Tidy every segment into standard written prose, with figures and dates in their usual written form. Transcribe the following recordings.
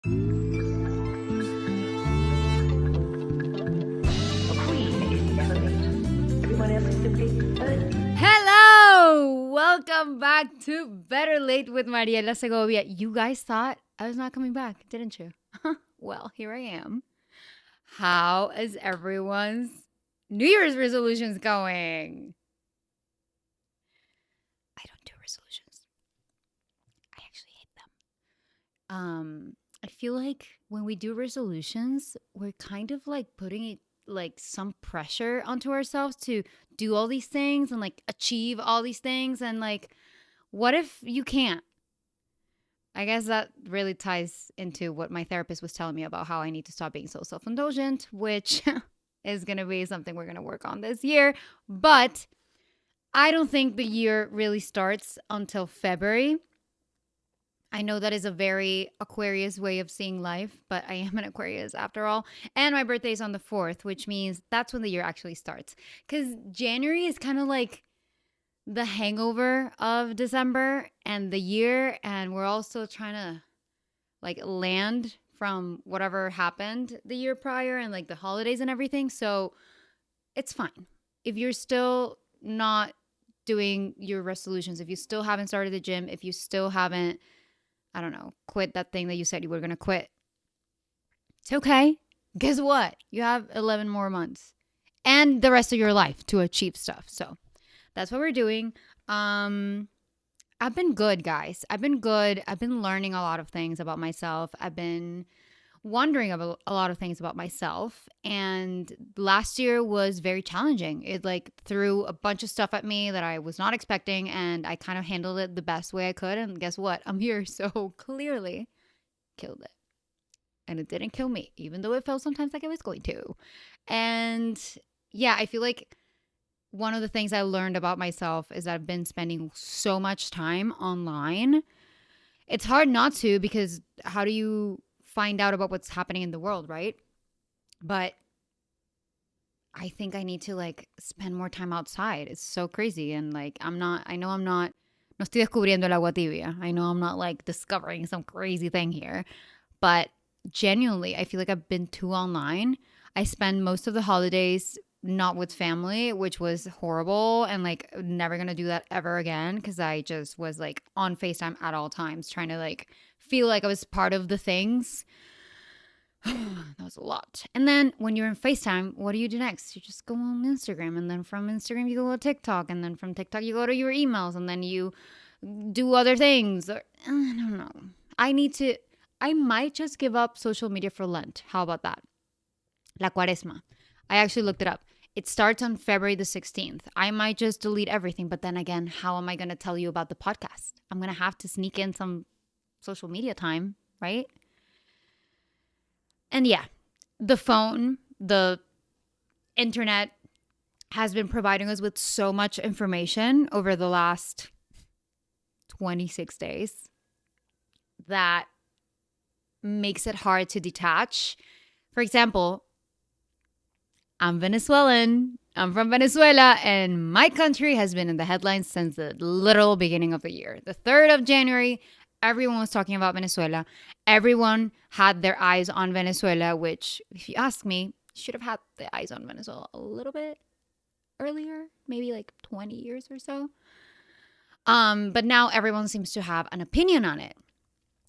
Hello! Welcome back to Better Late with Mariela Segovia. You guys thought I was not coming back, didn't you? Well, here I am. How is everyone's New Year's resolutions going? I don't do resolutions. I actually hate them. I feel like when we do resolutions, we're kind of like putting it like some pressure onto ourselves to do all these things and like achieve all these things, and like what if you can't? I guess that really ties into what my therapist was telling me about how I need to stop being so self-indulgent, which is going to be something we're going to work on this year. But I don't think the year really starts until February. I know that is a very Aquarius way of seeing life, but I am an Aquarius after all. And my birthday is on the 4th, which means that's when the year actually starts. Because January is kind of like the hangover of December and the year. And we're also trying to like land from whatever happened the year prior and like the holidays and everything. So it's fine. If you're still not doing your resolutions, if you still haven't started the gym, if you still haven't, I don't know, quit that thing that you said you were going to quit, it's okay. Guess what? You have 11 more months and the rest of your life to achieve stuff. So that's what we're doing. I've been good, guys. I've been good. I've been learning a lot of things about myself. I've been wondering about a lot of things about myself. And last year was very challenging. It like threw a bunch of stuff at me that I was not expecting, and I kind of handled it the best way I could. And guess what? I'm here. So clearly killed it. And it didn't kill me, even though it felt sometimes like it was going to. And yeah, I feel like one of the things I learned about myself is that I've been spending so much time online. It's hard not to, because how do you find out about what's happening in the world, right? But I think I need to like spend more time outside. It's so crazy. And like, I know I'm not, no estoy descubriendo el agua tibia. I know I'm not like discovering some crazy thing here. But genuinely, I feel like I've been too online. I spend most of the holidays not with family, which was horrible, and like never gonna do that ever again, because I just was like on FaceTime at all times trying to like feel like I was part of the things. That was a lot. And then when you're in FaceTime, what do you do next? You just go on Instagram, and then from Instagram you go to TikTok, and then from TikTok you go to your emails, and then you do other things. Or, I don't know. I might just give up social media for Lent. How about that? La Cuaresma. I actually looked it up. It starts on February the 16th. I might just delete everything, but then again, how am I going to tell you about the podcast? I'm going to have to sneak in some social media time, right? And yeah, the phone, the internet has been providing us with so much information over the last 26 days that makes it hard to detach. For example, I'm Venezuelan. I'm from Venezuela, and my country has been in the headlines since the literal beginning of the year. The 3rd of January, everyone was talking about Venezuela. Everyone had their eyes on Venezuela, which, if you ask me, should have had the eyes on Venezuela a little bit earlier, maybe like 20 years or so. But now everyone seems to have an opinion on it.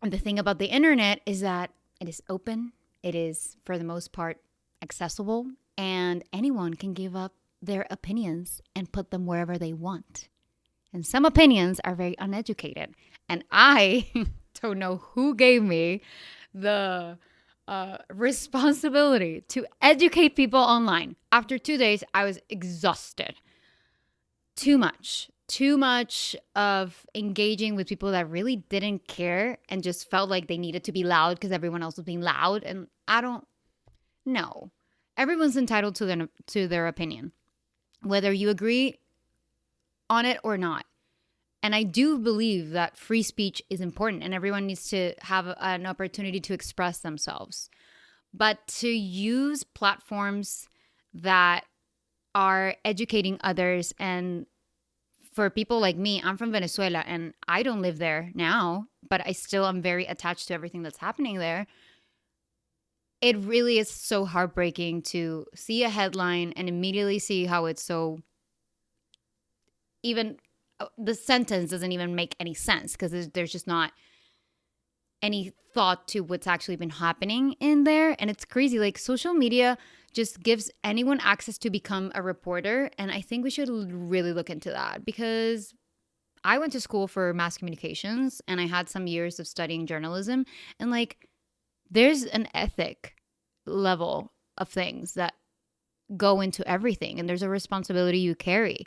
And the thing about the internet is that it is open. It is, for the most part, accessible. And anyone can give up their opinions and put them wherever they want. And some opinions are very uneducated. And I don't know who gave me the responsibility to educate people online. After 2 days, I was exhausted. Too much of engaging with people that really didn't care and just felt like they needed to be loud because everyone else was being loud. And I don't know. Everyone's entitled to their opinion, whether you agree on it or not. And I do believe that free speech is important and everyone needs to have an opportunity to express themselves. But to use platforms that are educating others and for people like me, I'm from Venezuela and I don't live there now, but I still am very attached to everything that's happening there. It really is so heartbreaking to see a headline and immediately see how it's so, even the sentence doesn't even make any sense because there's just not any thought to what's actually been happening in there. And it's crazy. Like, social media just gives anyone access to become a reporter. And I think we should really look into that, because I went to school for mass communications and I had some years of studying journalism. And like, there's an ethic level of things that go into everything, and there's a responsibility you carry.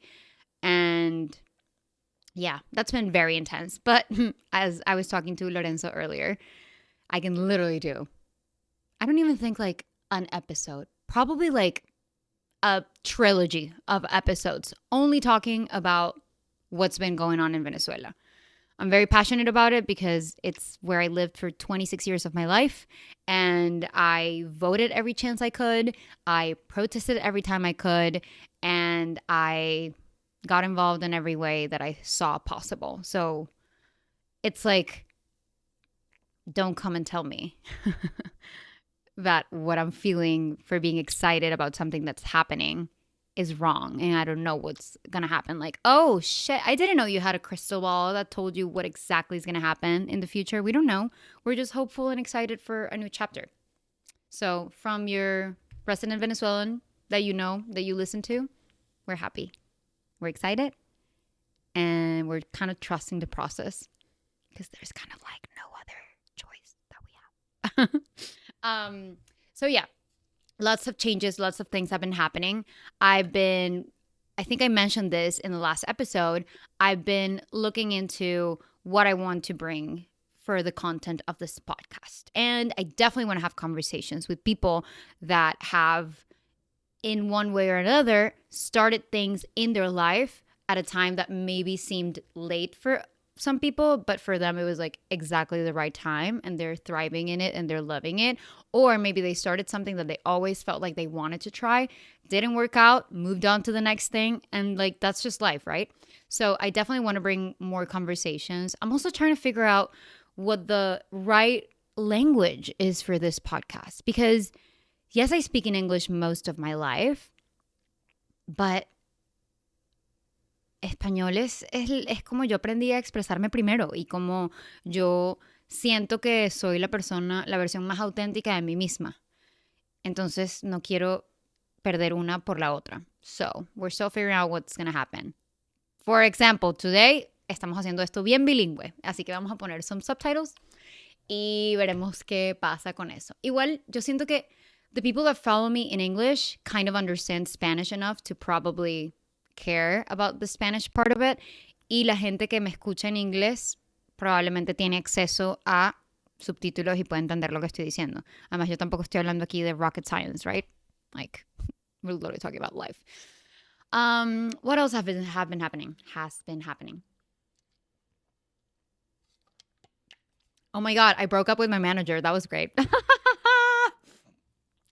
And yeah, that's been very intense. But as I was talking to Lorenzo earlier, I can literally do, I don't even think like an episode, probably like a trilogy of episodes only talking about what's been going on in Venezuela. I'm very passionate about it because it's where I lived for 26 years of my life, and I voted every chance I could. I protested every time I could, and I got involved in every way that I saw possible. So it's like, don't come and tell me that what I'm feeling for being excited about something that's happening is wrong and I don't know what's gonna happen. Like, oh shit, I didn't know you had a crystal ball that told you what exactly is gonna happen in the future. We don't know. We're just hopeful and excited for a new chapter. So from your resident Venezuelan that you know, that you listen to, we're happy. We're excited. And we're kind of trusting the process because there's kind of like no other choice that we have. So yeah, lots of changes, lots of things have been happening. I think I mentioned this in the last episode. I've been looking into what I want to bring for the content of this podcast. And I definitely want to have conversations with people that have, in one way or another, started things in their life at a time that maybe seemed late for some people, but for them it was like exactly the right time and they're thriving in it and they're loving it. Or maybe they started something that they always felt like they wanted to try, didn't work out, moved on to the next thing, and like that's just life, right? So I definitely want to bring more conversations. I'm also trying to figure out what the right language is for this podcast, because yes, I speak in English most of my life, but español es como yo aprendí a expresarme primero y como yo siento que soy la versión más auténtica de mí misma. Entonces no quiero perder una por la otra. So, we're still figuring out what's going to happen. For example, today estamos haciendo esto bien bilingüe, así que vamos a poner some subtitles y veremos qué pasa con eso. Igual, yo siento que the people that follow me in English kind of understand Spanish enough to probably care about the Spanish part of it, y la gente que me escucha en inglés probablemente tiene acceso a subtítulos y puede entender lo que estoy diciendo. Además, yo tampoco estoy hablando aquí de rocket science, right? Like, we're literally talking about life. What else has been happening? Oh my God, I broke up with my manager. That was great.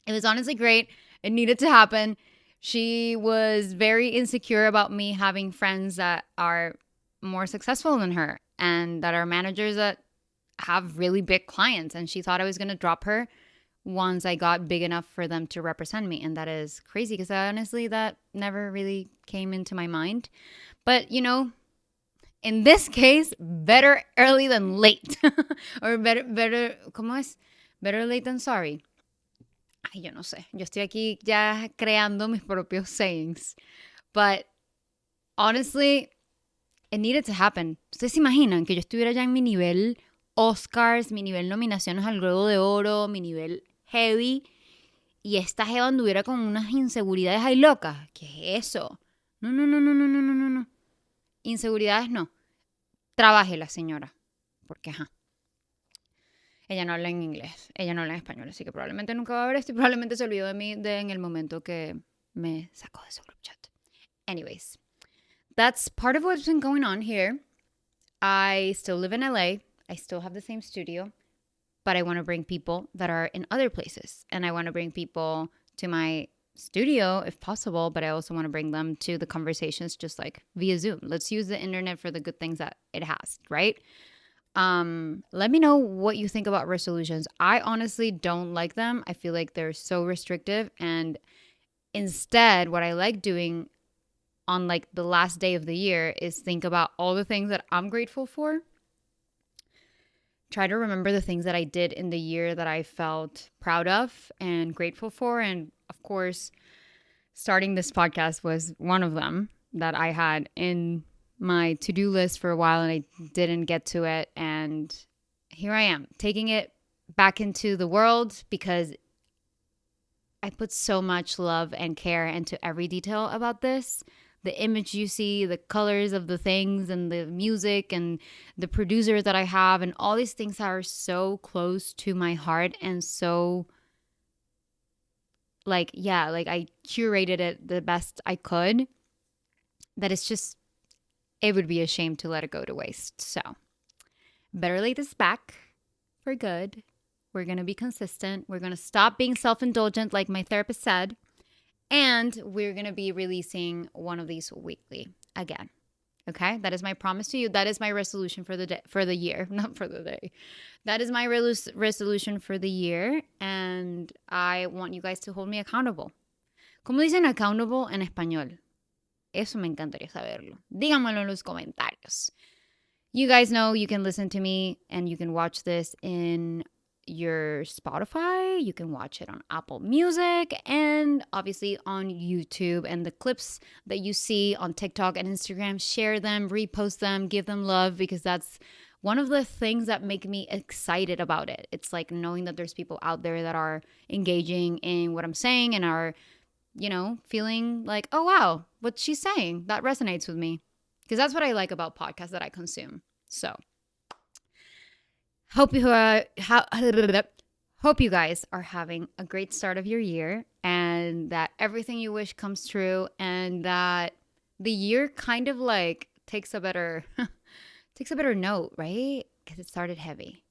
It was honestly great. It needed to happen. She was very insecure about me having friends that are more successful than her and that are managers that have really big clients. And she thought I was going to drop her once I got big enough for them to represent me. And that is crazy because honestly, that never really came into my mind. But, you know, in this case, better early than late. Or better, ¿cómo es? Better late than sorry. Ay, yo no sé. Yo estoy aquí ya creando mis propios sayings. But honestly, it needed to happen. ¿Ustedes se imaginan que yo estuviera ya en mi nivel Oscars, mi nivel nominaciones al Globo de Oro, mi nivel heavy, y esta jeva anduviera con unas inseguridades ahí locas? ¿Qué es eso? No. Inseguridades no. Trabaje la señora. Porque, ajá. Ella no habla en inglés, ella no habla en español, así que probablemente nunca va a ver esto y probablemente se olvidó de mí en el momento que me sacó de su group chat. Anyways, that's part of what's been going on here. I still live in LA. I still have the same studio, but I want to bring people that are in other places. And I want to bring people to my studio if possible, but I also want to bring them to the conversations just like via Zoom. Let's use the internet for the good things that it has, right? Let me know what you think about resolutions. I honestly don't like them. I feel like they're so restrictive, and instead what I like doing on like the last day of the year is think about all the things that I'm grateful for. Try to remember the things that I did in the year that I felt proud of and grateful for. And of course, starting this podcast was one of them that I had in my to-do list for a while and I didn't get to it. And here I am taking it back into the world because I put so much love and care into every detail about this. The image you see, the colors of the things, and the music, and the producer that I have, and all these things that are so close to my heart and so, like, yeah, like I curated it the best I could, that it's just, it would be a shame to let it go to waste. So, better late this back for good. We're going to be consistent. We're going to stop being self indulgent, like my therapist said. And we're going to be releasing one of these weekly again. Okay? That is my promise to you. That is my resolution for the day, for the year, not for the day. That is my resolution for the year. And I want you guys to hold me accountable. ¿Cómo dicen accountable en español? Eso me encantaría saberlo. Díganmelo en los comentarios. You guys know you can listen to me and you can watch this in your Spotify. You can watch it on Apple Music and obviously on YouTube. And the clips that you see on TikTok and Instagram, share them, repost them, give them love, because that's one of the things that make me excited about it. It's like knowing that there's people out there that are engaging in what I'm saying and are, you know, feeling like, oh, wow, what she's saying, that resonates with me. Because that's what I like about podcasts that I consume. So hope you guys are having a great start of your year and that everything you wish comes true and that the year kind of like takes a better note, right? Because it started heavy.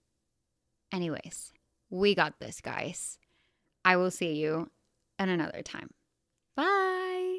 Anyways, we got this, guys. I will see you at another time. Bye.